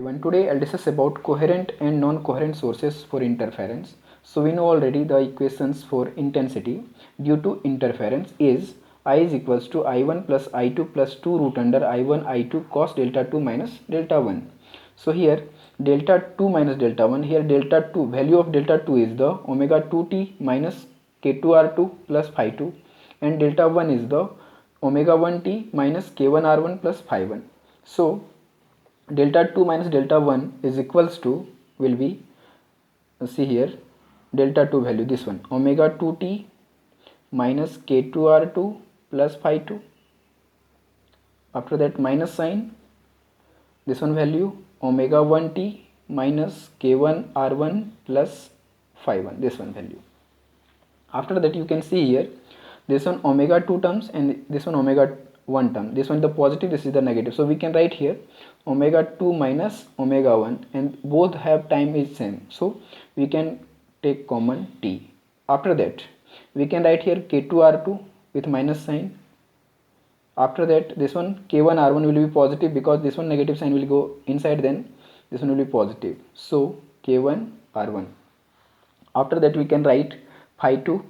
Everyone, today I'll discuss about coherent and non-coherent sources for interference. So we know already the equations for intensity due to interference is I is equals to I1 plus I2 plus 2 root under I1 I2 cos delta 2 minus delta 1. So here delta 2 minus delta 1, here delta 2, value of delta 2 is the omega 2t minus k2r2 plus phi 2, and delta 1 is the omega 1t minus k1r1 plus phi 1. So delta 2 minus delta 1 is equals to, will be, see here, delta 2 value, this one, omega 2t minus k2r2 plus phi 2. After that minus sign, this one value omega 1t minus k1r1 plus phi 1, this one value. After that you can see here, this one omega 2 terms and this one omega 1 term, this one the positive, this is the negative. So we can write here omega 2 minus omega 1, and both have time is same, so we can take common t. After that we can write here k2r2 with minus sign. After that this one k1r1 will be positive because this one negative sign will go inside, then this one will be positive, so k1r1. After that we can write phi 2,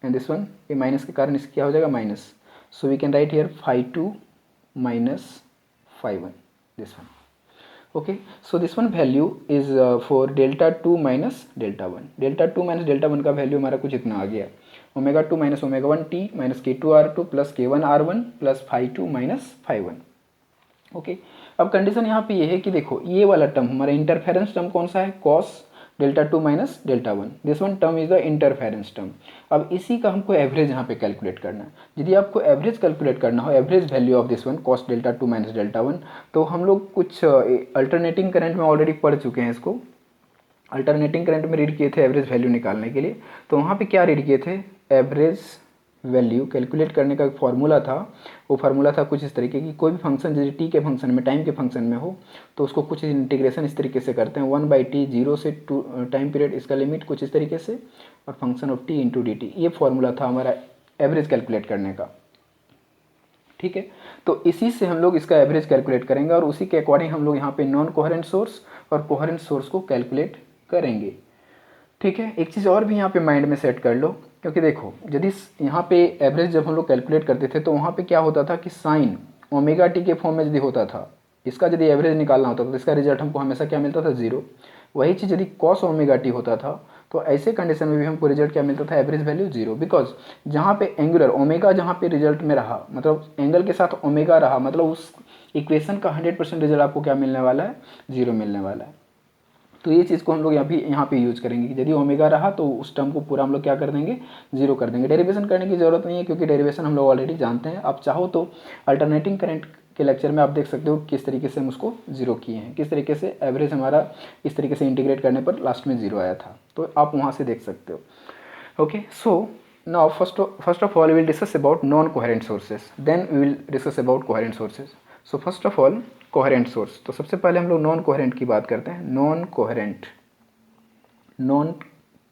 and this one ये minus के कारण इसका क्या हो जाएगा minus, so we can write here phi 2 minus phi 1, this one. Okay, so this one value is for delta 2 minus delta 1. delta 2 minus delta 1 का value हमारा कुछ इतना आ गया, omega 2 minus omega 1 T minus k2r2 plus k1r1 plus phi 2 minus phi 1. Okay, अब condition यहाँ पे ये है कि देखो ये वाला टर्म हमारा इंटरफेरेंस टर्म कौन सा है, cos delta 2 minus delta 1, this one term is the interference term. अब इसी का हमको एवरेज यहाँ पे कैलकुलेट करना है. यदि आपको एवरेज कैलकुलेट करना हो, average value of this one cos delta 2 minus delta 1, तो हम लोग कुछ अल्टरनेटिंग करंट में ऑलरेडी पढ़ चुके हैं इसको. अल्टरनेटिंग करंट में रीड किए थे एवरेज वैल्यू निकालने के लिए, तो वहाँ पे क्या रीड किए थे, एवरेज वैल्यू कैलकुलेट करने का एक फार्मूला था. वो फार्मूला था कुछ इस तरीके की, कोई भी फंक्शन यदि टी के फंक्शन में, टाइम के फंक्शन में हो, तो उसको कुछ इंटीग्रेशन इस तरीके से करते हैं, 1/t 0 से 2 टाइम पीरियड, इसका लिमिट कुछ इस तरीके से, और function of T into D T. ये फार्मूला था हमारा एवरेज कैलकुलेट करने का. ठीक है, तो इसी से हम लोग इसका एवरेज कैलकुलेट करेंगे, और उसी के अकॉर्डिंग हम लोग यहाँ पे नॉन कोहेरेंट सोर्स और कोहेरेंट सोर्स को कैलकुलेट करेंगे. ठीक है, एक चीज़ और भी यहाँ पे माइंड में सेट कर लो, क्योंकि देखो यदि यहाँ पे एवरेज जब हम लोग कैलकुलेट करते थे तो वहाँ पे क्या होता था कि साइन ओमेगा टी के फॉर्म में यदि होता था, इसका यदि एवरेज निकालना होता था तो इसका रिजल्ट हमको हमेशा क्या मिलता था, 0. वही चीज़ यदि कॉस ओमेगा टी होता था तो ऐसे कंडीशन में भी हमको रिजल्ट क्या मिलता था, एवरेज वैल्यू 0. बिकॉज जहाँ पे एंगुलर ओमेगा जहाँ पे रिजल्ट में रहा, मतलब एंगल के साथ ओमेगा रहा, मतलब उस इक्वेशन का 100% रिजल्ट आपको क्या मिलने वाला है, 0 मिलने वाला है. तो ये चीज़ को हम लोग यहाँ पे यूज करेंगे कि यदि ओमेगा रहा तो उस टर्म को पूरा हम लोग क्या कर देंगे, 0 कर देंगे. डेरिवेशन करने की ज़रूरत नहीं है क्योंकि डेरिवेशन हम लोग ऑलरेडी जानते हैं. आप चाहो तो अल्टरनेटिंग करंट के लेक्चर में आप देख सकते हो किस तरीके से हम उसको 0 किए हैं, किस तरीके से एवरेज हमारा इस तरीके से इंटीग्रेट करने पर लास्ट में 0 आया था, तो आप वहाँ से देख सकते हो. Okay, so now first of all we will discuss about non coherent sources, then we will discuss about coherent sources. So first of all coherent source, तो सबसे पहले हम लोग नॉन कोहेरेंट की बात करते हैं. Non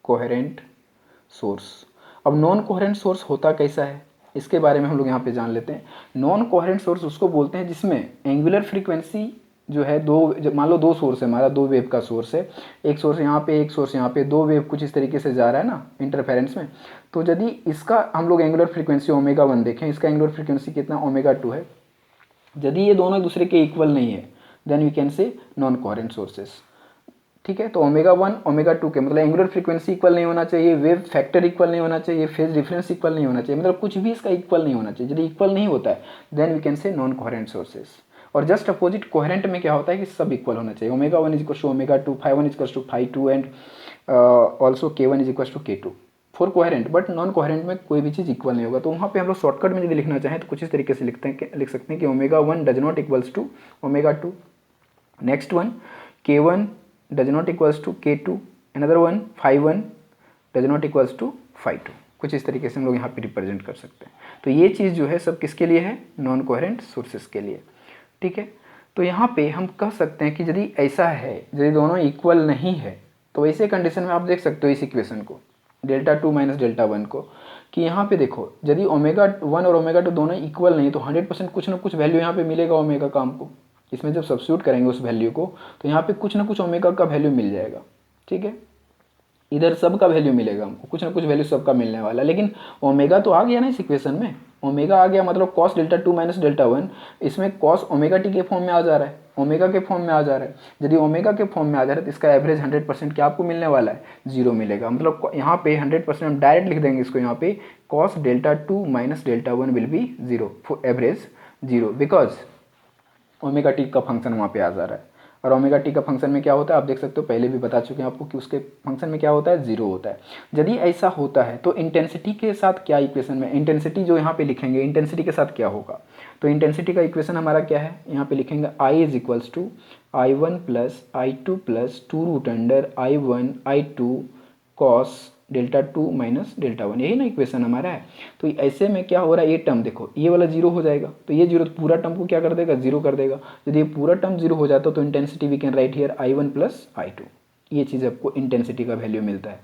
coherent source. अब नॉन कोहेरेंट सोर्स होता कैसा है, इसके बारे में हम लोग यहाँ पे जान लेते हैं. नॉन कोहेरेंट सोर्स उसको बोलते हैं जिसमें एंगुलर फ्रीक्वेंसी जो है मान लो दो सोर्स है हमारा, दो वेव का सोर्स है, एक सोर्स यहाँ पे एक सोर्स यहाँ पे, दो वेव कुछ इस तरीके से जा रहा है ना इंटरफेरेंस में. तो यदि इसका हम लोग एंगुलर फ्रीक्वेंसी ओमेगा 1 देखें, इसका एंगुलर फ्रीक्वेंसी कितना, ओमेगा 2 है, यदि ये दोनों एक दूसरे के इक्वल नहीं है then we can say non coherent sources. ठीक है, तो ओमेगा 1 ओमेगा 2 के मतलब एंगुलर फ्रीक्वेंसी इक्वल नहीं होना चाहिए, वेव फैक्टर इक्वल नहीं होना चाहिए, फेज डिफरेंस इक्वल नहीं होना चाहिए, मतलब कुछ भी इसका इक्वल नहीं होना चाहिए. यदि इक्वल नहीं होता है then we can say non coherent sources. और जस्ट अपोजिट कोहेरेंट में क्या होता है कि सब इक्वल होना चाहिए. Omega 1 is equal to omega 2, phi 1 is equal to phi 2 and also k1 is equal to k2 for coherent. But non coherent में कोई भी चीज़ इक्वल नहीं होगा. तो वहाँ पे हम लोग शॉर्टकट में यदि लिखना चाहें तो कुछ इस तरीके से लिख सकते हैं कि omega 1 does not equals to omega 2. Next one k1 does not equals to k2, another one phi 1 does not equals to phi 2. कुछ इस तरीके से हम लोग यहाँ पे रिप्रेजेंट कर सकते हैं. तो ये चीज़ जो है सब किसके लिए है, नॉन कोहेरेंट सोर्सेस के लिए. ठीक है, तो यहाँ पे हम कह सकते हैं कि यदि ऐसा है, यदि दोनों इक्वल नहीं है, तो ऐसे कंडीशन में आप देख सकते हो इस इक्वेशन को, डेल्टा 2 माइनस डेल्टा 1 को, कि यहाँ पे देखो यदि ओमेगा 1 और ओमेगा 2 दोनों इक्वल नहीं तो 100% कुछ ना कुछ वैल्यू यहाँ पे मिलेगा ओमेगा का हमको. इसमें जब सब्स्टिट्यूट करेंगे उस वैल्यू को तो यहाँ पे कुछ ना कुछ ओमेगा का वैल्यू मिल जाएगा, ठीक है। इधर सब का वैल्यू मिलेगा हमको, कुछ ना कुछ वैल्यू सबका मिलने वाला, लेकिन ओमेगा तो आ गया ना इस इक्वेशन में, ओमेगा आ गया मतलब cos डेल्टा 2 माइनस डेल्टा 1, इसमें cos ओमेगा टी के फॉर्म में आ जा रहा है, ओमेगा के फॉर्म में आ जा रहा है। यदि ओमेगा के फॉर्म में आ जा रहा है तो इसका एवरेज 100% क्या आपको मिलने वाला है, 0 मिलेगा। मतलब यहाँ पे 100% हम डायरेक्ट लिख देंगे इसको, यहाँ पे cos delta 2 minus delta 1 will be 0 for average 0, because omega T का फंक्शन वहाँ पे आ जा रहा है। और ओमेगा टी का फंक्शन में क्या होता है आप देख सकते हो, पहले भी बता चुके हैं आपको कि उसके फंक्शन में क्या होता है, 0 होता है। यदि ऐसा होता है तो इंटेंसिटी के साथ क्या इक्वेशन में, इंटेंसिटी जो यहाँ पे लिखेंगे इंटेंसिटी के साथ क्या होगा, तो इंटेंसिटी का इक्वेशन हमारा क्या है, यहाँ पे लिखेंगे I is equals to I1 plus I2 plus 2√I1 I2 cos delta 2 minus delta 1, यही ना इक्वेशन हमारा है। तो ऐसे में क्या हो रहा है, ये टर्म देखो ये वाला 0 हो जाएगा, तो ये 0 पूरा टर्म को क्या कर देगा, 0 कर देगा। यदि ये पूरा टर्म 0 हो जाता तो intensity we can write here I1 plus I2, ये चीज़ आपको इंटेंसिटी का वैल्यू मिलता है।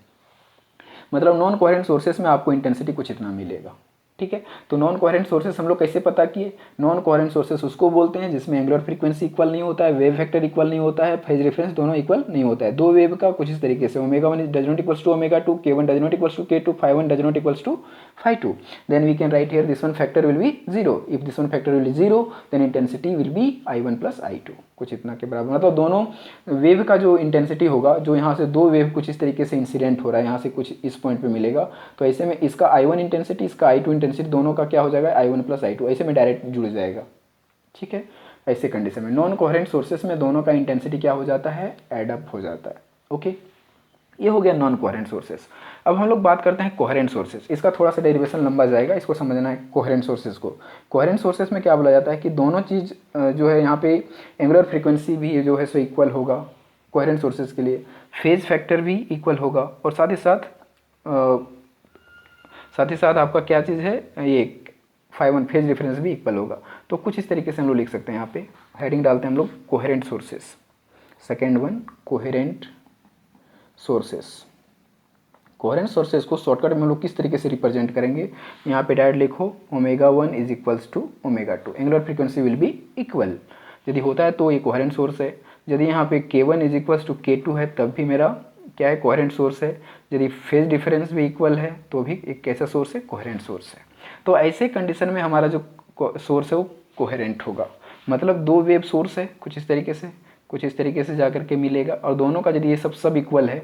मतलब नॉन कोहेरेंट सोर्सेस में आपको इंटेंसिटी कुछ इतना मिलेगा, ठीक है। तो नॉन कोहेरेंट सोर्सेस हम लोग कैसे पता किए, नॉन कोहेरेंट सोर्सेस उसको बोलते हैं जिसमें एंगुलर फ्रीक्वेंसी इक्वल नहीं होता है, वेव वेक्टर इक्वल नहीं होता है, फेज रेफरेंस दोनों इक्वल नहीं होता है। दो वेव का कुछ इस तरीके से omega 1 does not equals to omega 2, k1 does not equals to k2, phi1 does not equals to phi2, then we can write here this one factor will be 0, if this one factor will be 0 then intensity will be I1 plus I2, कुछ इतना के बराबर। मतलब दोनों wave का जो intensity होगा, जो यहाँ से दो वेव कुछ इस तरीके से इंसिडेंट हो रहा है, यहाँ से कुछ इस पॉइंट पे मिलेगा, तो ऐसे में इसका I1 इंटेंसिटी इसका I2 इंटेंसिटी दोनों का क्या हो जाएगा, I1 प्लस I2, ऐसे में डायरेक्ट जुड़ जाएगा, ठीक है। ऐसे कंडीशन में नॉन कोहेरेंट सोर्सेस में दोनों का इंटेंसिटी क्या हो जाता है, एड अप हो जाता है, ओके। ये हो गया नॉन कोहेरेंट सोर्सेस। अब हम लोग बात करते हैं कोहेरेंट सोर्सेस, इसका थोड़ा सा डेरिवेशन लंबा जाएगा, इसको समझना है कोहेरेंट सोर्सेस को। कोहेरेंट सोर्सेस में क्या बोला जाता है कि दोनों चीज़ जो है यहाँ पे एंगुलर फ्रीक्वेंसी भी जो है सो इक्वल होगा कोहेरेंट सोर्सेस के लिए, फेज फैक्टर भी इक्वल होगा, और साथ ही साथ आपका क्या चीज़ है, ये phi1 फेज डिफरेंस भी इक्वल होगा। तो कुछ इस तरीके से हम लोग लिख सकते हैं, यहाँ पे हेडिंग डालते हैं हम लोग coherent sources, second one coherent sources. Coherent sources को शॉर्टकट में हम लोग किस तरीके से रिप्रेजेंट करेंगे, यहाँ पे डायरेक्ट लिखो omega 1 is equals to omega 2, angular frequency will be equal, यदि होता है तो ये कोहेरेंट सोर्स है। यदि यहाँ पे k1 is equals to k2 है तब भी मेरा क्या है, कोहेरेंट सोर्स है। यदि फेज डिफरेंस भी इक्वल है तो भी एक कैसा सोर्स है, कोहेरेंट सोर्स है। तो ऐसे कंडीशन में हमारा जो सोर्स है वो कोहेरेंट होगा, मतलब दो वेव सोर्स है कुछ इस तरीके से जा करके मिलेगा, और दोनों का यदि ये सब इक्वल है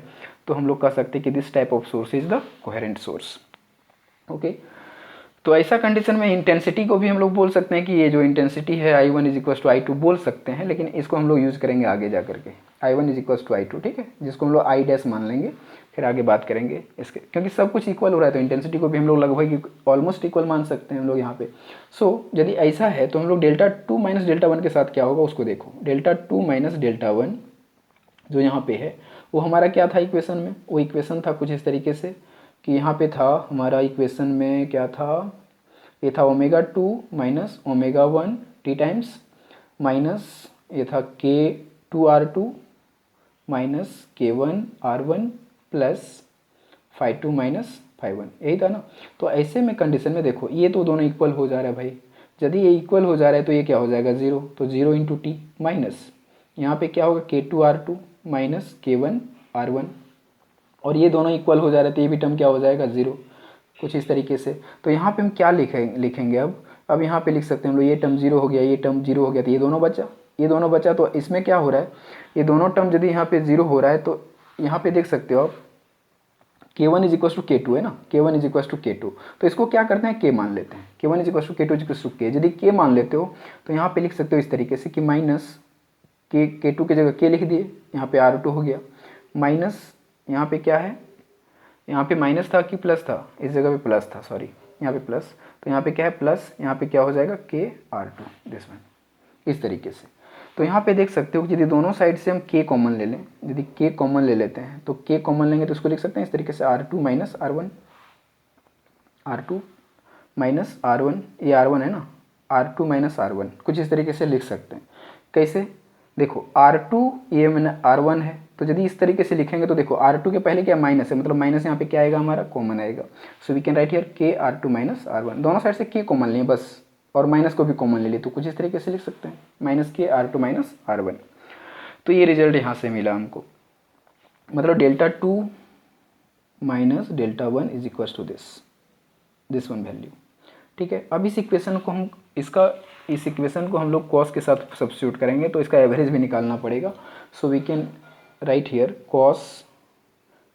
तो हम लोग कह सकते हैं कि this type of source is the coherent source, okay. तो ऐसा कंडीशन में इंटेंसिटी को भी हम लोग बोल सकते हैं कि ये जो इंटेंसिटी है I1 is equals to I2 बोल सकते हैं, लेकिन इसको हम लोग यूज़ करेंगे आगे जा करके, I1 is equals to I2, ठीक है, जिसको हम लोग I डैश मान लेंगे, फिर आगे बात करेंगे इसके, क्योंकि सब कुछ इक्वल हो रहा है तो इंटेंसिटी को भी हम लोग लगभग ऑलमोस्ट इक्वल मान सकते हैं हम लोग यहाँ पे। सो यदि ऐसा है तो हम लोग डेल्टा 2 माइनस डेल्टा 1 के साथ क्या होगा उसको देखो, डेल्टा 2 माइनस डेल्टा 1 जो यहाँ पे है वो हमारा क्या था इक्वेशन में, वो इक्वेशन था कुछ इस तरीके से कि यहाँ पे था हमारा इक्वेशन में क्या था, ये था omega 2 minus omega 1 T times minus ये था k2r2 minus k1r1 plus phi2 minus phi1, यही था ना। तो ऐसे में कंडीशन में देखो ये तो दोनों इक्वल हो जा रहा है भाई, यदि ये इक्वल हो जा रहा है तो ये क्या हो जाएगा 0, तो 0 इंटू टी माइनस यहाँ पे क्या होगा k2r2 माइनस k1r1, और ये दोनों इक्वल हो जा रहे हैं तो ये भी टर्म क्या हो जाएगा 0, कुछ इस तरीके से। तो यहाँ पे हम क्या लिखेंगे अब यहाँ पे लिख सकते हैं हम लोग ये टर्म 0 हो गया, ये टर्म 0 हो गया, तो ये दोनों बचा, तो इसमें क्या हो रहा है, ये दोनों टर्म यदि यहाँ पे 0 हो रहा है तो यहाँ पे देख सकते हो आप k1 is equal to k2 है ना, k1 is equal to k2, तो इसको क्या करते हैं k मान लेते हैं, k1 is equal to k2 is equal to k, यदि k मान लेते हो तो यहाँ पे लिख सकते हो इस तरीके से कि माइनस k2 की जगह k लिख दिए, यहाँ पे r2 हो गया, माइनस यहाँ पे क्या है, यहाँ पे माइनस था कि प्लस था, इस जगह पे प्लस था, सॉरी यहाँ पे प्लस, तो यहाँ पे क्या है प्लस, यहाँ पे क्या हो जाएगा k r2 दिस वन, इस तरीके से। तो यहाँ पे देख सकते हो कि यदि दोनों साइड से हम k कॉमन ले लें, यदि k कॉमन ले लेते हैं तो k कॉमन लेंगे तो इसको लिख सकते हैं इस तरीके से r2 minus r1, r2 minus r1, ये r1 है ना, r2 माइनस r1, कुछ इस तरीके से लिख सकते हैं। कैसे, देखो r2 ये मैंने r1 है, तो यदि इस तरीके से लिखेंगे तो देखो r2 के पहले क्या माइनस है, मतलब माइनस यहाँ पे क्या आएगा हमारा कॉमन आएगा, so we can write here k r2 minus r1, दोनों साइड से k कॉमन लें बस, और माइनस को भी कॉमन ले लिए तो कुछ इस तरीके से लिख सकते हैं, माइनस के R2 माइनस R1। तो ये रिजल्ट यहाँ से मिला हमको, मतलब delta 2 minus delta 1 is equal to this one value. ठीक है, अब इस इक्वेशन को हम लोग कॉस के साथ सब्स्टिट्यूट करेंगे तो इसका एवरेज भी निकालना पड़ेगा। So we can write here cos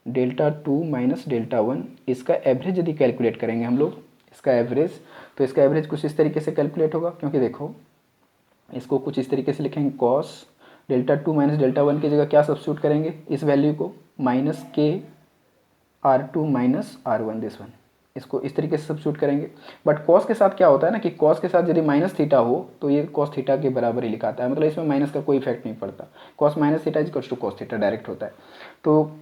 delta 2 minus delta 1, इसका एवरेज यदि कैलकुलेट करेंगे हम लोग इसका एवरेज, तो इसका एवरेज कुछ इस तरीके से कैलकुलेट होगा, क्योंकि देखो इसको कुछ इस तरीके से लिखेंगे, कॉस डेल्टा 2 माइनस डेल्टा 1 की जगह क्या सब्स्टिट्यूट करेंगे, इस वैल्यू को माइनस के R2 minus R1 this one, इसको इस तरीके से सब्स्टिट्यूट करेंगे। बट कॉस के साथ क्या होता है ना कि कॉस के साथ यदि माइनस थीटा हो तो ये कॉस थीटा के बराबर ही लिखाता है, मतलब इसमें माइनस का कोई इफेक्ट नहीं पड़ता। Cos minus theta is to cos theta direct होता है। तो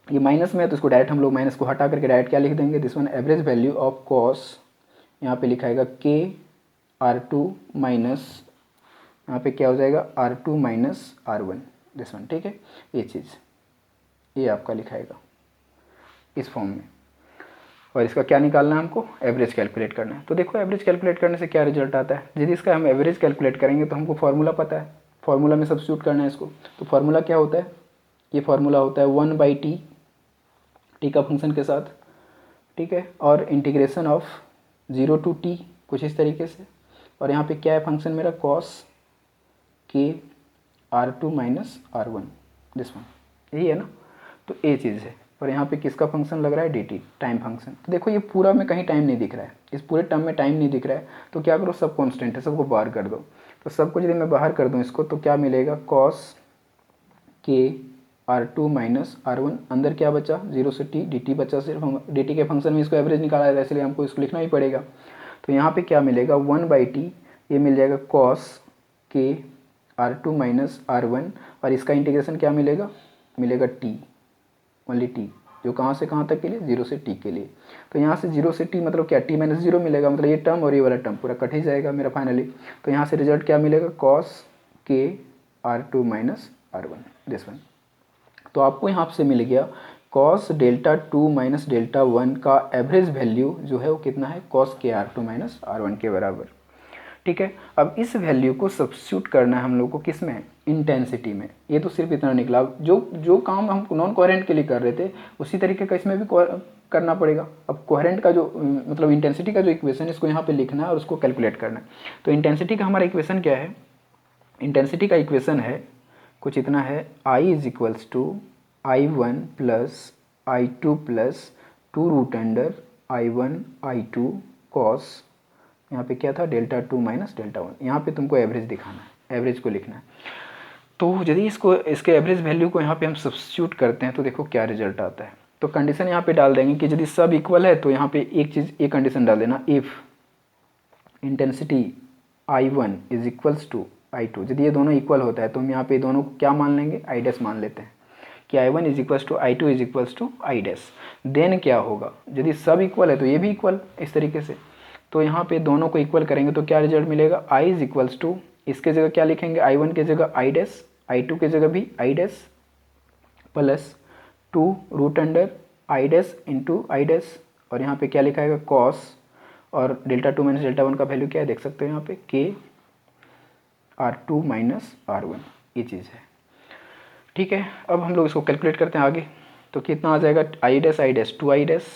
ये माइनस में है तो इसको डायरेक्ट हम लोग माइनस को हटा करके डायरेक्ट क्या लिख देंगे, this one average value of cos, यहाँ पे लिखा है के R2 माइनस, यहाँ पे क्या हो जाएगा R2 minus R1 this one. ठीक है, ये चीज़ ये आपका लिखाएगा इस फॉर्म में, और इसका क्या निकालना है हमको, एवरेज कैलकुलेट करना है। तो देखो एवरेज कैलकुलेट करने से क्या रिजल्ट आता है, यदि इसका हम एवरेज कैलकुलेट करेंगे तो हमको फार्मूला पता है, फार्मूला में सब्स्टिट्यूट करना है इसको। तो फार्मूला क्या होता है, ये फार्मूला होता है 1/t, टी का फंक्शन के साथ, ठीक है, और इंटीग्रेशन ऑफ 0 to t कुछ इस तरीके से, और यहाँ पे क्या है फंक्शन मेरा, कॉस के R2 minus R1 this one, यही है ना। तो ये चीज़ है, और यहाँ पे किसका फंक्शन लग रहा है, dt टाइम फंक्शन। तो देखो ये पूरा में कहीं टाइम नहीं दिख रहा है, इस पूरे टर्म में टाइम नहीं दिख रहा है, तो क्या करो सब कांस्टेंट है, सबको बाहर कर दो। तो सबको यदि मैं बाहर कर दूँ इसको तो क्या मिलेगा, कॉस के R2 माइनस R1, अंदर क्या बचा 0 से t, dt बचा सिर्फ, हम dt के फंक्शन में इसको एवरेज निकाला है इसलिए हमको इसको लिखना ही पड़ेगा। तो यहाँ पे क्या मिलेगा 1/t, ये मिल जाएगा कॉस के R2 माइनस R1, और इसका इंटीग्रेशन क्या मिलेगा, मिलेगा t, ओनली t, जो कहाँ से कहाँ तक के लिए, 0 से t के लिए। तो यहाँ से 0 से t मतलब क्या, t माइनस 0 मिलेगा, मतलब ये टर्म और ये वाला टर्म पूरा कट ही जाएगा मेरा फाइनली। तो यहाँ से रिजल्ट क्या मिलेगा, कॉस के R2 minus R1 this one. तो आपको यहाँ से मिल गया कॉस डेल्टा 2 माइनस डेल्टा 1 का एवरेज वैल्यू जो है वो कितना है, कॉस के R2 माइनस R1 के बराबर। ठीक है, अब इस वैल्यू को सब्स्टिट्यूट करना है हम लोग को किस में, इंटेंसिटी में। ये तो सिर्फ इतना निकला, जो काम हम नॉन कोहेरेंट के लिए कर रहे थे उसी तरीके का इसमें भी करना पड़ेगा। अब कोहेरेंट का जो मतलब इंटेंसिटी का जो इक्वेशन इसको यहाँ पे लिखना है और उसको कैलकुलेट करना है। तो इंटेंसिटी का हमारा इक्वेशन क्या है, इंटेंसिटी का इक्वेशन है कुछ इतना है, I is equals to I1 plus I2 plus 2 root under I1 I2 cos, यहाँ पे क्या था डेल्टा 2 माइनस डेल्टा 1, यहाँ पे तुमको एवरेज दिखाना है, एवरेज को लिखना है। तो यदि इसके एवरेज वैल्यू को यहाँ पे हम सब्स्टिट्यूट करते हैं तो देखो क्या रिजल्ट आता है। तो कंडीशन यहाँ पे डाल देंगे कि यदि सब इक्वल है तो यहाँ पे एक कंडीशन डाल देना, if intensity I1 is equals to I2, यदि ये दोनों इक्वल होता है तो हम यहाँ पे दोनों क्या मान लेंगे, आई डैश मान लेते हैं कि I1 is equals to I2 is equals to I dash. Then क्या होगा, यदि सब इक्वल है तो ये भी इक्वल इस तरीके से, तो यहाँ पे दोनों को इक्वल करेंगे तो क्या रिजल्ट मिलेगा, I इज इक्वल्स टू, इसके जगह क्या लिखेंगे, I1 के जगह आई डैश, I2 के जगह भी I dash, plus 2 root under I dash into I dash, और यहाँ पे क्या लिखा है कॉस, और डेल्टा 2 माइनस डेल्टा 1 का वैल्यू क्या है देख सकते हो यहाँ पे, के R2 माइनस R1, ये चीज़ है। ठीक है, अब हम लोग इसको कैलकुलेट करते हैं आगे। तो कितना आ जाएगा, I dash 2 I dash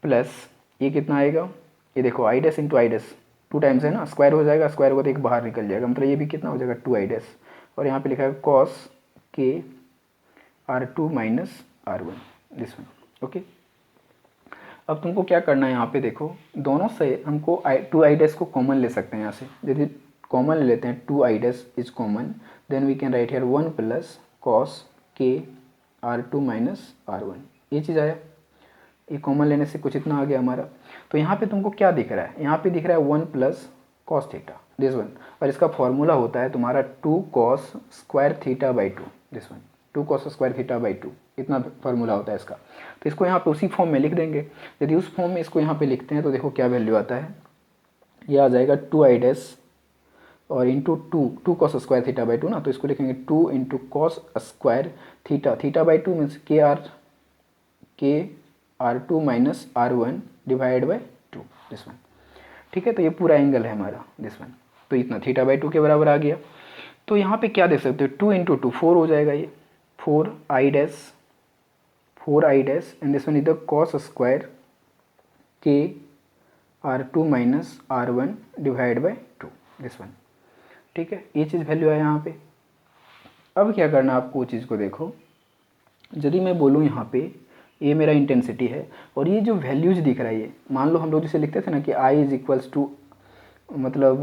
plus ये कितना आएगा, ये देखो आई dash into I dash 2 times है ना, स्क्वायर हो जाएगा, स्क्वायर होगा तो एक बाहर निकल जाएगा, मतलब ये भी कितना हो जाएगा 2 आई डैश, और यहाँ पे लिखा है कॉस के R2 minus R1 this one. Okay, अब तुमको क्या करना है, यहाँ पे देखो दोनों से हमको 2 आई डैश को कॉमन ले सकते हैं यहाँ से, यदि कॉमन ले लेते हैं 2 I dash is common, then we can write here 1 plus cos के R2 माइनस R1, ये चीज़ आया, ये कॉमन लेने से कुछ इतना आ गया हमारा। तो यहाँ पे तुमको क्या दिख रहा है, यहाँ पे दिख रहा है 1 plus cos theta this one, और इसका फॉर्मूला होता है तुम्हारा 2 cos square theta by 2 this one, 2 cos square theta by 2, इतना फार्मूला होता है इसका। तो इसको यहाँ पे उसी फॉर्म में लिख देंगे, यदि उस फॉर्म में इसको यहाँ पे लिखते हैं तो देखो क्या वैल्यू आता है, ये आ जाएगा 2 आई डैश और into 2 cos square theta by 2 ना, तो इसको लिखेंगे 2 into cos square theta by 2 means के R2 minus R1 divide by 2 this one. ठीक है, तो ये पूरा एंगल है हमारा दिस वन, तो इतना θ/2 के बराबर आ गया। तो यहाँ पे क्या देख सकते हो, 2 × 2 4 हो जाएगा, ये 4i dash and this one is the cos square k r2 minus r1 divide by 2 this one. ठीक है, ये चीज़ वैल्यू है यहाँ पे। अब क्या करना आपको, चीज़ को देखो, यदि मैं बोलूँ यहाँ पे ये मेरा इंटेंसिटी है और ये जो वैल्यूज दिख रहा है, ये मान लो हम लोग जैसे लिखते थे ना कि I इज इक्वल्स टू मतलब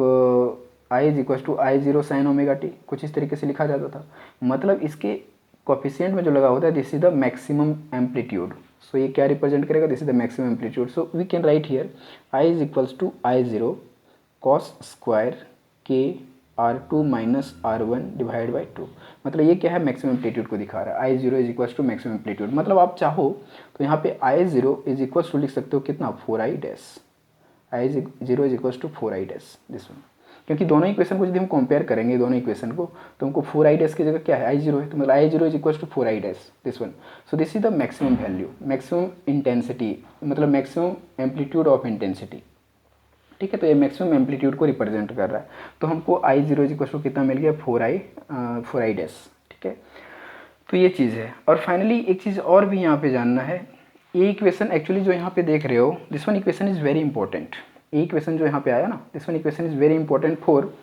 I0 sin ओमेगा टी, कुछ इस तरीके से लिखा जाता था। मतलब इसके कोफिशिएंट में जो लगा होता है this is the maximum amplitude. So ये क्या रिप्रेजेंट करेगा, this is the maximum amplitude. So we can write here I is equals to I0 cos square k R2 minus R1 divide by 2। मतलब ये क्या है, मैक्सिमम एम्पलीट्यूड को दिखा रहा है। I0 is equals to maximum amplitude. मतलब आप चाहो तो यहाँ पे I0 इज इक्वल्स टू लिख सकते हो कितना, 4i dash. I0 is equals to 4i dash this one, क्योंकि दोनों इक्वेशन को यदि हम कंपेयर करेंगे दोनों इक्वेशन को तो हमको 4i डैश की जगह क्या है, I0 है, तो मतलब I0 is equals to 4i dash this one. So this is the maximum value, maximum intensity, मतलब मैक्सिमम एम्पलीट्यूड ऑफ इंटेंसिटी। ठीक है, तो ये मैक्सिमम एम्पलीट्यूड को रिप्रेजेंट कर रहा है। तो हमको I0 इज इक्वल टू कितना मिल गया, 4i डैश। ठीक है, तो ये चीज़ है। और फाइनली एक चीज़ और भी यहाँ पे जानना है, ये इक्वेशन एक्चुअली जो यहाँ पे देख रहे हो, this one equation is very important. ये इक्वेशन जो यहाँ पे आया ना, this one equation is very important for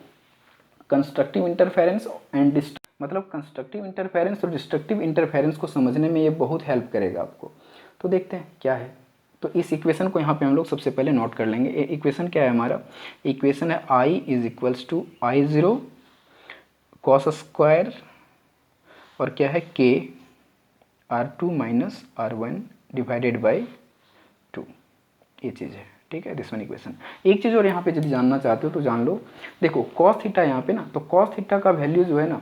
constructive interference and मतलब कंस्ट्रक्टिव इंटरफेरेंस और डिस्ट्रक्टिव इंटरफेरेंस को समझने में ये बहुत हेल्प करेगा आपको। तो देखते हैं क्या है। तो इस इक्वेशन को यहाँ पे हम लोग सबसे पहले नोट कर लेंगे। इक्वेशन क्या है हमारा, इक्वेशन है I is equals to I0 cos square और क्या है k R2 minus R1 divided by 2, ये चीज़ है। ठीक है, दिस वन इक्वेशन। एक चीज़ और यहाँ पे यदि जानना चाहते हो तो जान लो, देखो cos थीटा यहाँ पे ना, तो cos थीटा का वैल्यू जो है ना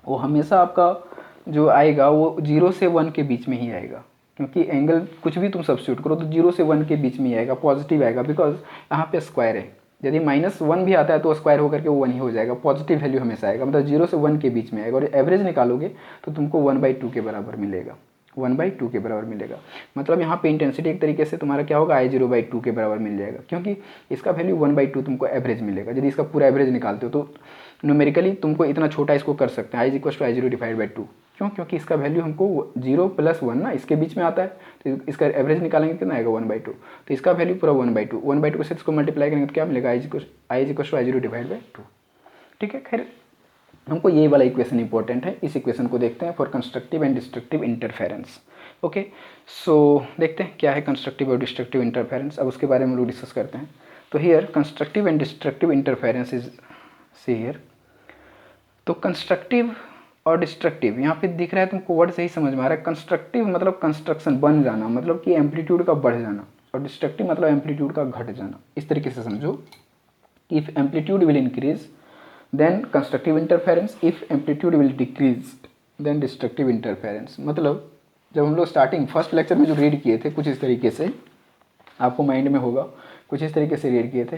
वो हमेशा आपका जो आएगा वो 0 से 1 के बीच में ही आएगा, क्योंकि एंगल कुछ भी तुम सब्स्टिट्यूट करो तो 0 से 1 के बीच में ही आएगा, पॉजिटिव आएगा, बिकॉज यहाँ पे स्क्वायर है। यदि -1 भी आता है तो स्क्वायर होकर के वो 1 ही हो जाएगा, पॉजिटिव वैल्यू हमेशा आएगा, मतलब 0 से 1 के बीच में आएगा। और एवरेज निकालोगे तो तुमको 1/2 के बराबर मिलेगा, 1/2 के बराबर मिलेगा। मतलब यहाँ पे इंटेंसिटी एक तरीके से तुम्हारा क्या होगा, I0/2 के बराबर मिल जाएगा, क्योंकि इसका वैल्यू 1/2 तुमको एवरेज मिलेगा। यदि इसका पूरा एवरेज निकालते हो तो न्यूमेरिकली तुमको इतना छोटा इसको कर सकते हैं, I equal to I0 divide by 2। क्यों, क्योंकि इसका वैल्यू हमको 0 + 1 ना इसके बीच में आता है, तो इसका एवरेज निकालेंगे कितना आएगा, 1/2। तो इसका वैल्यू पूरा 1/2 से इसको मल्टीप्लाई करेंगे तो क्या मिलेगा, I equal to I0 divide by 2। ठीक है, खैर हमको ये वाला इक्वेशन इंपॉर्टेंट है। इस इक्वेशन को देखते हैं for constructive and destructive interference. Okay, so देखते हैं क्या है कंस्ट्रक्टिव और डिस्ट्रक्टिव इंटरफेरेंस। अब उसके बारे में हम लोग डिस्कस करते हैं। तो here constructive and destructive interference is see here. तो कंस्ट्रक्टिव और डिस्ट्रक्टिव यहाँ पे दिख रहा है तुमको, वर्ड सही समझ में आ रहा है। कंस्ट्रक्टिव मतलब कंस्ट्रक्शन बन जाना, मतलब कि एम्पलीट्यूड का बढ़ जाना, और डिस्ट्रक्टिव मतलब एम्पलीट्यूड का घट जाना। इस तरीके से समझो, if amplitude will increase then constructive interference, if amplitude will decrease then destructive interference. मतलब जब हम लोग स्टार्टिंग फर्स्ट लेक्चर में जो रीड किए थे कुछ इस तरीके से, आपको माइंड में होगा, कुछ इस तरीके से रीड किए थे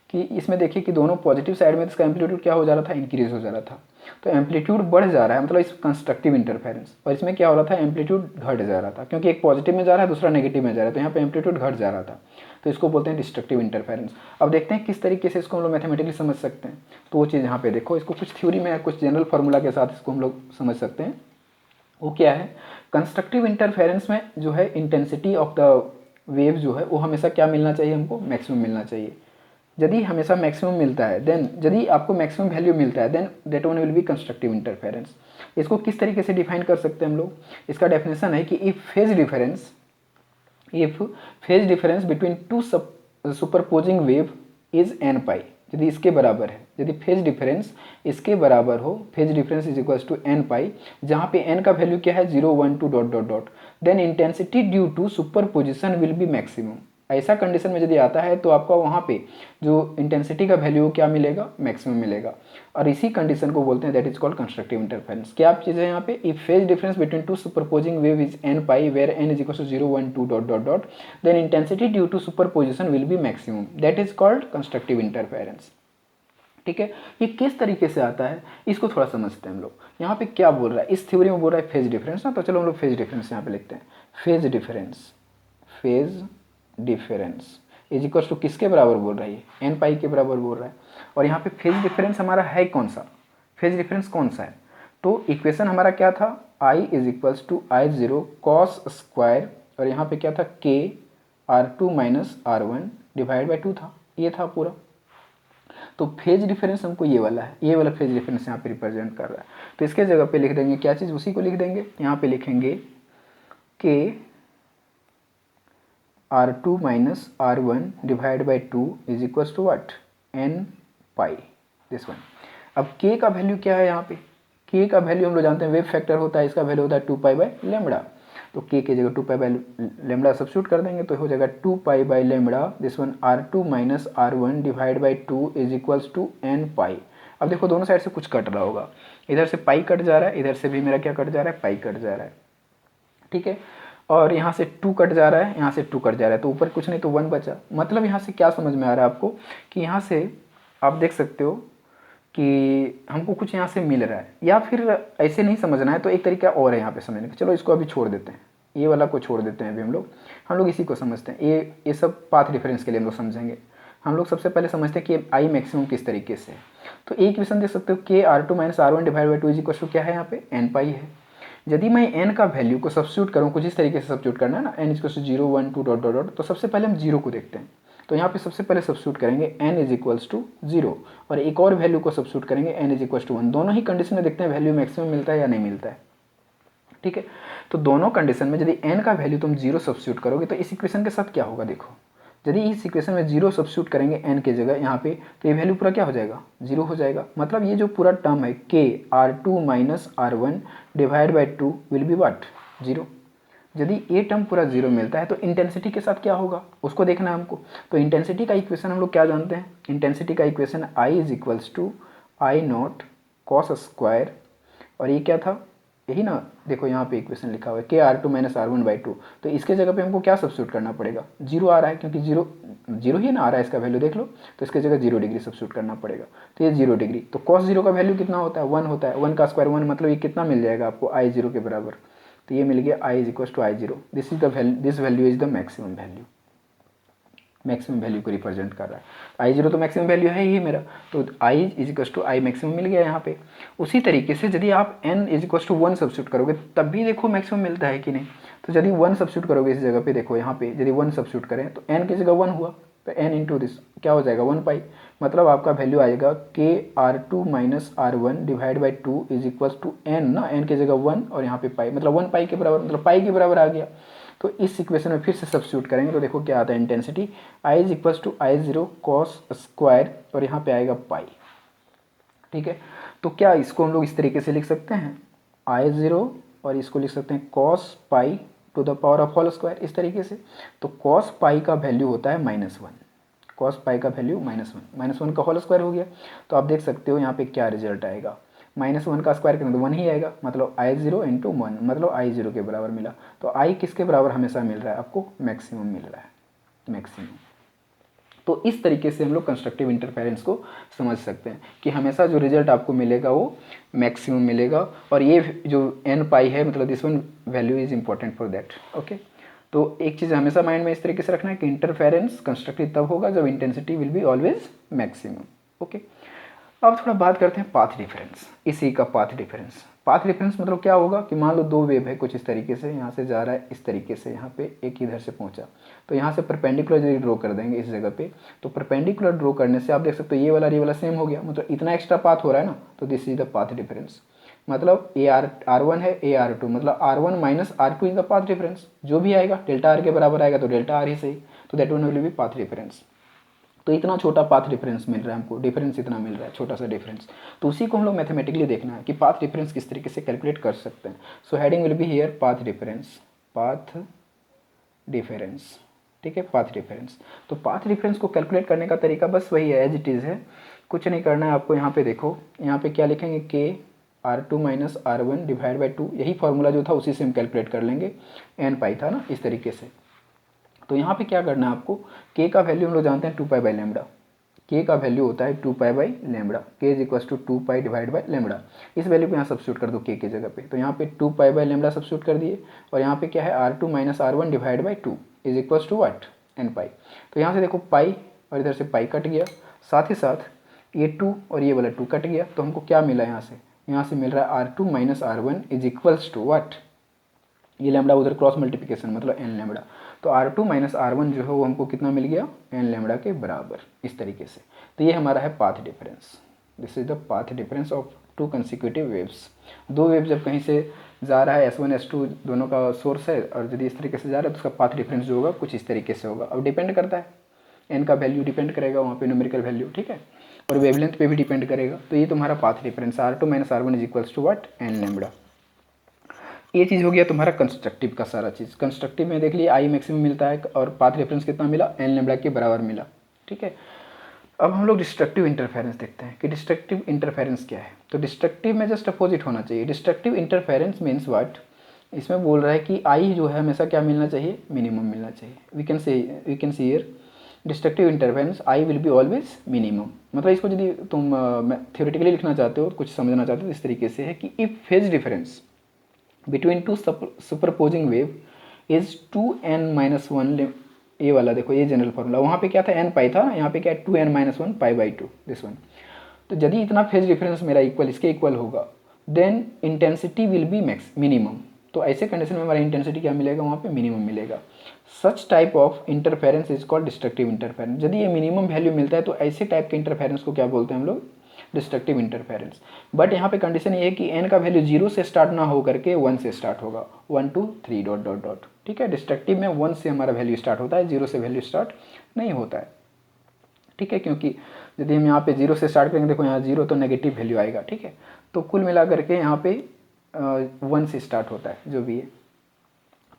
कि इसमें देखिए कि दोनों पॉजिटिव साइड में इसका एम्पलीट्यूड क्या हो जा रहा था, इंक्रीज हो जा रहा था। तो एम्पलीट्यूड बढ़ जा रहा है, मतलब इस कंस्ट्रक्टिव इंटरफेरेंस। और इसमें क्या हो रहा था, एम्पलीट्यूड घट जा रहा था, क्योंकि एक पॉजिटिव में जा रहा है दूसरा नेगेटिव में जा रहा है, तो यहाँ पे एम्पलीट्यूड घट जा रहा था। तो इसको बोलते हैं डिस्ट्रक्टिव इंटरफेरेंस। अब देखते हैं किस तरीके से इसको हम लोग मैथमेटिकली समझ सकते हैं। तो वो चीज़ यहाँ पे देखो, इसको कुछ थ्योरी में कुछ जनरल फार्मूला के साथ इसको हम लोग समझ सकते हैं। वो क्या है, कंस्ट्रक्टिव इंटरफेरेंस में जो है इंटेंसिटी ऑफ द वेव जो है वो हमेशा क्या मिलना चाहिए, हमको मैक्सिमम मिलना चाहिए। यदि हमेशा मैक्सिमम मिलता है देन, यदि आपको मैक्सिमम वैल्यू मिलता है then that one will be constructive interference. इसको किस तरीके से डिफाइन कर सकते हैं हम लोग, इसका डेफिनेशन है कि if phase difference between two superposing wave is n pi, यदि इसके बराबर है, यदि फेज डिफरेंस इसके बराबर हो, phase difference is equals to n pi, जहाँ पे n का वैल्यू क्या है 0 1 2 dot dot dot, then intensity due to superposition will be maximum. ऐसा कंडीशन में यदि आता है तो आपका वहाँ पे जो इंटेंसिटी का वैल्यू क्या मिलेगा, मैक्सिमम मिलेगा। और इसी कंडीशन को बोलते हैं that is called constructive interference. क्या आप चीज़ें यहाँ पे, if phase difference between two superposing wave is n pi where n is equal to 0 1 2 dot dot dot, then intensity due to superposition will be maximum, that is called constructive interference. ठीक है, ये किस तरीके से आता है इसको थोड़ा समझते हैं हम लोग। यहाँ पे क्या बोल रहा है, इस थ्योरी में बोल रहा है फेज डिफरेंस ना, तो चलो हम लोग फेज डिफरेंस यहाँ पे लिखते हैं। Phase difference is equal to किसके बराबर बोल रहा है, एन पाई के बराबर बोल रहा है। और यहाँ पे फेज डिफरेंस हमारा है कौन सा, फेज डिफरेंस कौन सा है, तो इक्वेशन हमारा क्या था, I is equals to I zero cos square और यहाँ पे क्या था के R2 minus R1 divide by 2 था, ये था पूरा। तो फेज डिफरेंस हमको ये वाला है, ये वाला फेज डिफरेंस यहाँ पे रिप्रेजेंट कर रहा है। तो इसके जगह पे लिख देंगे क्या चीज़, उसी को लिख देंगे, यहाँ पे लिखेंगे के R2 minus R1 divide by 2 is equals to what, n pi, this one. अब k का वैल्यू क्या है यहाँ पे, k का वैल्यू हम लोग जानते हैं वेव फैक्टर होता है, इसका वैल्यू होता है 2 पाई बाई लेमड़ा। तो k की जगह 2 पाई बाई लेमड़ा सब्स्टिट्यूट कर देंगे तो हो जाएगा 2 pi by lambda, this one R2 minus R1 divide by 2 is equals to n pi. अब देखो दोनों साइड से कुछ कट रहा होगा, इधर से पाई कट जा रहा है, इधर से भी मेरा क्या कट जा रहा है, पाई कट जा रहा है, ठीक है। और यहाँ से 2 कट जा रहा है, यहाँ से 2 कट जा रहा है, तो ऊपर कुछ नहीं तो 1 बचा। मतलब यहाँ से क्या समझ में आ रहा है आपको कि यहाँ से आप देख सकते हो कि हमको कुछ यहाँ से मिल रहा है, या फिर ऐसे नहीं समझना है तो एक तरीका और है यहाँ पे समझने का। चलो इसको अभी छोड़ देते हैं, ये वाला को छोड़ देते हैं अभी हम लोग इसी को समझते हैं। ये सब पाथ डिफरेंस के लिए हम लोग समझेंगे। हम लोग सबसे पहले समझते हैं कि आई मैक्सिमम किस तरीके से। तो एक इक्वेशन देख सकते हो के R2 minus R1 divide by 2 is equal to क्या है यहाँ पे, एन पाई है। यदि मैं n का वैल्यू को सब्स्टिट्यूट करूँ, कुछ इस तरीके से सब्स्टिट्यूट करना है ना, n is 0 1 2 dot dot dot, तो सबसे पहले हम 0 को देखते हैं। तो यहाँ पे सबसे पहले सब्स्टिट्यूट करेंगे n इज इक्वल्स टू 0 और एक और वैल्यू को सब्स्टिट्यूट करेंगे n इज इक्वल्स टू 1। दोनों ही कंडीशन में देखते हैं वैल्यू मैक्सिमम मिलता है या नहीं मिलता है, ठीक है। तो दोनों कंडीशन में यदि n का वैल्यू तुम 0 सब्स्टिट्यूट करोगे तो इस इक्वेशन के साथ क्या होगा, देखो यदि इस इक्वेशन में 0 सब्स्टिट्यूट करेंगे n के जगह यहाँ पे, तो ये वैल्यू पूरा क्या हो जाएगा, 0 हो जाएगा। मतलब ये जो पूरा टर्म है k R2 minus R1 divide by 2 will be what, 0। यदि ये टर्म पूरा 0 मिलता है तो इंटेंसिटी के साथ क्या होगा उसको देखना है हमको। तो इंटेंसिटी का इक्वेशन हम लोग क्या जानते हैं, इंटेंसिटी का equation I is equals to I naught cos square, और ये क्या था, यही ना, देखो यहाँ पे इक्वेशन लिखा हुआ है के R2 माइनस R1 बाई 2। तो इसके जगह पे हमको क्या सब्स्टिट्यूट करना पड़ेगा, 0 आ रहा है, क्योंकि 0 ही ना आ रहा है इसका वैल्यू, देख लो। तो इसके जगह 0 डिग्री सब्स्टिट्यूट करना पड़ेगा, तो ये 0 डिग्री। तो कॉस 0 का वैल्यू कितना होता है, 1 होता है, 1 का स्क्वायर 1, मतलब ये कितना मिल जाएगा आपको, I0 के बराबर। तो ये मिल गया I is equal to I0, this value is the maximum value, maximum value को रिप्रेजेंट कर रहा है। I0 तो मैक्सिमम वैल्यू है ही मेरा, तो I is equal to I maximum मिल गया यहाँ पे। उसी तरीके से यदि आप n is equal to 1 substitute करोगे तब भी देखो मैक्सिमम मिलता है कि नहीं। तो यदि 1 सब्स्टिट्यूट करोगे इस जगह पे, देखो यहाँ पे यदि 1 सब्स्टिट्यूट करें तो n की जगह 1 हुआ, तो n इंटू दिस क्या हो जाएगा, 1 पाई। मतलब आपका वैल्यू आएगा के R2 minus R1 divide by 2 is equal to n ना, n की जगह 1 और यहाँ पे पाई, मतलब 1 पाई के बराबर, मतलब पाई के बराबर आ गया। तो इस इक्वेशन में फिर से सब्स्टिट्यूट करेंगे तो देखो क्या आता है, intensity I is equal to I0 cos square और यहाँ पे आएगा पाई, ठीक है। तो क्या इसको हम लोग इस तरीके से लिख सकते हैं, I0 और इसको लिख सकते हैं cos pi to the power of whole square, इस तरीके से। तो कॉस पाई का वैल्यू होता है -1, कॉस पाई का वैल्यू -1 का होल स्क्वायर हो गया। तो आप देख सकते हो यहाँ पे क्या रिजल्ट आएगा, -1 का स्क्वायर करें तो 1 ही आएगा, मतलब I0 इंटू 1, मतलब I0 के बराबर मिला। तो I किसके बराबर हमेशा मिल रहा है आपको, मैक्सिमम मिल रहा है, मैक्सिमम। तो इस तरीके से हम लोग कंस्ट्रक्टिव इंटरफेरेंस को समझ सकते हैं कि हमेशा जो रिजल्ट आपको मिलेगा वो मैक्सिमम मिलेगा। और ये जो n पाई है, मतलब this one value is important for that, okay. तो एक चीज़ हमेशा माइंड में इस तरीके से रखना है कि इंटरफेरेंस कंस्ट्रक्टिव तब होगा जब intensity will be always maximum, okay. अब थोड़ा बात करते हैं पाथ डिफरेंस, इसी का पाथ डिफरेंस। पाथ डिफरेंस मतलब क्या होगा कि मान लो 2 वेव है कुछ इस तरीके से, यहाँ से जा रहा है इस तरीके से, यहाँ पे एक इधर से पहुँचा, तो यहाँ से परपेंडिकुलर यदि ड्रॉ कर देंगे इस जगह पे, तो परपेंडिकुलर ड्रॉ करने से आप देख सकते हो ये वाला सेम हो गया, मतलब इतना एक्स्ट्रा पाथ हो रहा है ना, तो this is the path difference. मतलब R1 है AR2, मतलब R1 minus R2 is the path difference. जो भी आएगा डेल्टा R के बराबर आएगा तो डेल्टा R ही सही, तो that one will B path difference. तो इतना छोटा पाथ डिफरेंस मिल रहा है हमको, डिफरेंस इतना मिल रहा है, छोटा सा डिफरेंस। तो उसी को हम लोग मैथमेटिकली देखना है कि पाथ डिफरेंस किस तरीके से कैलकुलेट कर सकते हैं। So heading will be here path difference, path difference, ठीक है, पाथ डिफरेंस। तो पाथ डिफरेंस को कैलकुलेट करने का तरीका बस वही है, एज इट इज़ है, कुछ नहीं करना है आपको। यहाँ पे देखो, यहाँ पे क्या लिखेंगे, के R2 minus R1 divide by 2, यही फॉर्मूला जो था उसी से हम कैलकुलेट कर लेंगे, n पाई था ना, इस तरीके से। तो यहाँ पे क्या करना है आपको, k का वैल्यू हम लोग जानते हैं 2 पाई बाई लेमड़ा, k का वैल्यू होता है 2 pi by lambda, k is equal to 2 pi divide by lambda. इस वैल्यू को यहाँ सब्स्टिट्यूट कर दो k की जगह पे, तो यहाँ पे 2 पाई बाई लेमड़ा सब्स्टिट्यूट कर दिए, और यहाँ पे क्या है R2 minus R1 divide by 2 is equal to what, n pi. तो यहाँ से देखो पाई और इधर से पाई कट गया, साथ ही साथ ये 2 और ये वाला 2 कट गया। तो हमको क्या मिला यहाँ से मिल रहा है R2 minus R1 is equals to what, ये लैम्बडा उधर क्रॉस मल्टीप्लिकेशन मतलब एन लैम्बडा। तो R2 माइनस R1 जो है वो हमको कितना मिल गया, एन लैम्बडा के बराबर, इस तरीके से। तो ये हमारा है path difference. This is the path difference of to consecutive waves. दो वेव जब कहीं से जा रहा है, S1 S2 दोनों का सोर्स है, और यदि इस तरीके से जा रहा है तो उसका पाथ डिफरेंस जो होगा कुछ इस तरीके से होगा। अब डिपेंड करता है, एन का वैल्यू डिपेंड करेगा वहाँ पे न्यूमेरिकल वैल्यू, ठीक है, और वेवलेंथ पे भी डिपेंड करेगा। तो ये तुम्हारा path difference R2 minus R1 is equals to what, n lambda. ये चीज़ हो गया तुम्हारा कंस्ट्रक्टिव का सारा चीज़। कंस्ट्रक्टिव में देख लिए आई मैक्सिमम मिलता है और पाथ रेफरेंस कितना मिला, एन लैम्बडा के बराबर मिला, ठीक है। अब हम लोग डिस्ट्रक्टिव इंटरफेरेंस देखते हैं कि डिस्ट्रक्टिव इंटरफेरेंस क्या है। तो डिस्ट्रक्टिव में जस्ट अपोजिट होना चाहिए। डिस्ट्रक्टिव इंटरफेरेंस मीन्स व्हाट, इसमें बोल रहा है कि आई जो है हमेशा क्या मिलना चाहिए, मिनिमम मिलना चाहिए। We can see here destructive interference I will be always minimum. मतलब इसको यदि तुम थ्योरेटिकली लिखना चाहते हो, कुछ समझना चाहते हो, तो इस तरीके से है कि if phase difference between two superposing wave is 2n-1, ये वाला देखो, ये जनरल फॉर्मूला। वहाँ पे क्या था, n पाई था, यहाँ पे क्या है 2n-1 pi by 2, this one. तो यदि इतना फेज डिफरेंस मेरा इक्वल इसके इक्वल होगा, then intensity will be max minimum. तो ऐसे कंडीशन में हमारा इंटेंसिटी क्या मिलेगा, वहाँ पे मिनिमम मिलेगा। Such type of interference is called destructive interference. यदि ये मिनिमम वैल्यू मिलता है तो ऐसे टाइप के इंटरफेरेंस को क्या बोलते हैं हम लोग, डिस्ट्रक्टिव इंटरफेरेंस। बट यहाँ पे कंडीशन ये है कि n का वैल्यू 0 से स्टार्ट ना हो करके 1 से स्टार्ट होगा, 1 2 3 डॉट डॉट डॉट, ठीक है। डिस्ट्रक्टिव में 1 से हमारा वैल्यू स्टार्ट होता है, 0 से वैल्यू स्टार्ट नहीं होता है, ठीक है। क्योंकि यदि हम यहाँ पे 0 से स्टार्ट करेंगे, देखो यहाँ 0 तो नेगेटिव वैल्यू आएगा, ठीक है। तो कुल मिला करके यहाँ पे 1 से स्टार्ट होता है जो भी है।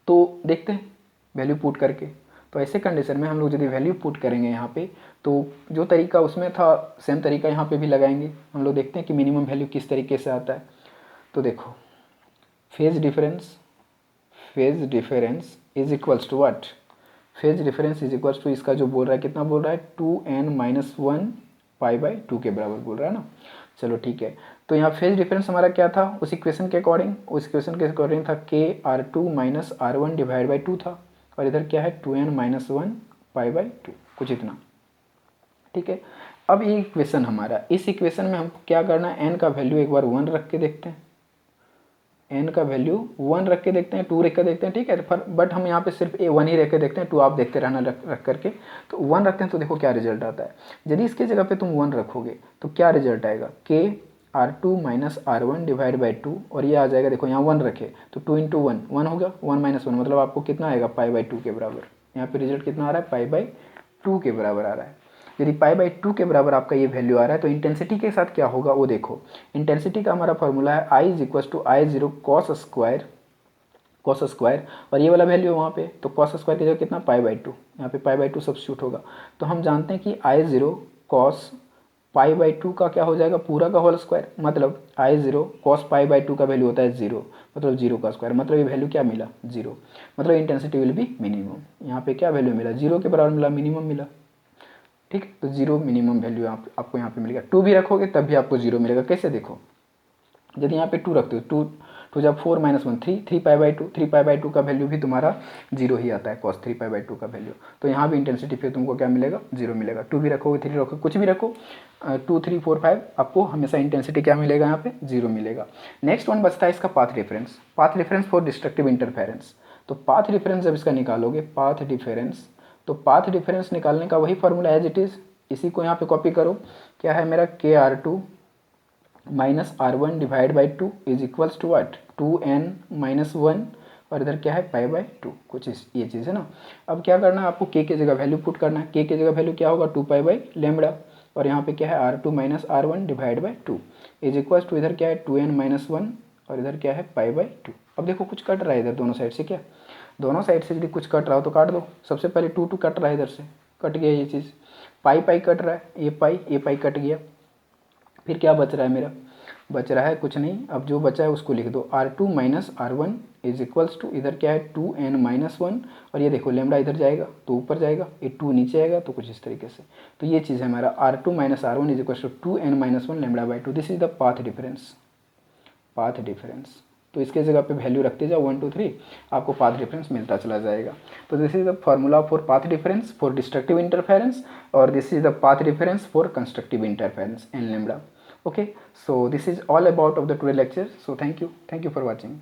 तो देखते हैं वैल्यू पुट करके। तो ऐसे कंडीशन में हम लोग यदि वैल्यू पुट करेंगे यहाँ पे, तो जो तरीका उसमें था सेम तरीका यहाँ पे भी लगाएंगे। हम लोग देखते हैं कि मिनिमम वैल्यू किस तरीके से आता है। तो देखो phase difference is equals to what, phase difference is equals to, इसका जो बोल रहा है कितना बोल रहा है, 2n-1 पाई बाई 2 के बराबर बोल रहा है ना। चलो ठीक है। तो यहाँ फेज डिफरेंस हमारा क्या था, उस इक्वेशन के अकॉर्डिंग, था KR2 minus R1 divide by 2 था, और इधर क्या है 2n-1 पाई बाई 2, कुछ इतना, ठीक है। अब ये इक्वेशन हमारा, इस इक्वेशन में हमको क्या करना है, n का वैल्यू एक बार 1 रख के देखते हैं, n का वैल्यू 1 रख के देखते हैं, 2 रख के देखते हैं, ठीक है। बट हम यहाँ पे सिर्फ 1 ही रख के देखते हैं, 2 आप देखते रहना रख करके। तो 1 रखते हैं तो देखो क्या रिजल्ट आता है। यदि इसके जगह पे तुम 1 रखोगे तो क्या रिजल्ट आएगा, KR2 minus R1 divide by 2, और ये आ जाएगा, देखो यहाँ 1 रखे तो 2 इंटू 1 हो गया, 1-1 मतलब आपको कितना आएगा, पाई बाई 2 के बराबर। यहाँ पे रिजल्ट कितना आ रहा है, पाई बाई 2 के बराबर आ रहा है। यदि पाई बाई 2 के बराबर आपका ये वैल्यू आ रहा है, तो इंटेंसिटी के साथ क्या होगा वो देखो। इंटेंसिटी का हमारा फॉर्मूला है I is equal to I0 cos square, और ये वाला वैल्यू है वहाँ पे, तो कॉस स्क्वायर की जगह कितना, पाई बाई 2, यहाँ पे पाई बाई 2 सब्स्टिट्यूट होगा। तो हम जानते हैं कि I0 कॉस पाई बाई 2 का क्या हो जाएगा, पूरा का होल स्क्वायर, मतलब I0 कॉस पाई बाई 2 का वैल्यू होता है 0, मतलब 0 का स्क्वायर, मतलब ये वैल्यू क्या मिला, 0, मतलब इंटेंसिटी विल बी मिनिमम। यहाँ पे क्या वैल्यू मिला, 0 के बराबर मिला, मिनिमम मिला, ठीक है। तो 0 मिनिमम वैल्यू आपको यहाँ पे मिलेगा। 2 भी रखोगे तब भी आपको 0 मिलेगा। कैसे देखो, यदि यहाँ पे 2 रखते हो, 2 जब 4-1 3 पाई बाई 2, 3 पाई बाई 2 का वैल्यू भी तुम्हारा 0 ही आता है, कॉस 3 पाई बाई 2 का वैल्यू। तो यहाँ भी इंटेंसिटी फिर तुमको क्या मिलेगा, 0 मिलेगा। 2 भी रखोगे, 3 रखोगे, कुछ भी रखो, 2 3 4 5, आपको हमेशा इंटेंसिटी क्या मिलेगा, यहाँ पे 0 मिलेगा। नेक्स्ट वन बचता है इसका path difference for destructive interference. तो पाथ डिफरेंस जब इसका निकालोगे, तो पाथ डिफरेंस निकालने का वही फॉर्मूला एज इट इज़, इसी को यहाँ पे कॉपी करो। क्या है मेरा, KR2 minus R1 divide by 2 is equals to what, 2n-1, और इधर क्या है, पाई बाई 2, कुछ ये चीज़ है ना। अब क्या करना है आपको, k की जगह वैल्यू पुट करना है। k की जगह वैल्यू क्या होगा, 2 पाई बाई लैम्बडा, और यहाँ पे क्या है R2 minus R1 divide by 2 is equals to, इधर क्या है 2n-1, और इधर क्या है पाई बाई 2। अब देखो कुछ कट रहा है इधर दोनों साइड से, क्या दोनों साइड से यदि कुछ कट रहा हो तो काट दो। सबसे पहले 2 कट रहा है, इधर से कट गया ये चीज़, पाई कट रहा है, ये पाई कट गया। फिर क्या बच रहा है मेरा, बच रहा है कुछ नहीं। अब जो बचा है उसको लिख दो, R2 minus R1 is equals to, इधर क्या है 2n-1, और ये देखो लेमडा इधर जाएगा तो ऊपर जाएगा, ये 2 नीचे आएगा, तो कुछ इस तरीके से। तो ये चीज़ है हमारा R2 minus R1 is equals to 2n-1 lambda by 2। This is the path difference. तो इसके जगह पे वैल्यू रखते जाओ 1 2 3, आपको पाथ डिफरेंस मिलता चला जाएगा। तो this is the formula for path difference for destructive interference, और this is the path difference for constructive interference n lambda. Okay, so this is all about of the today lecture. So thank you for watching.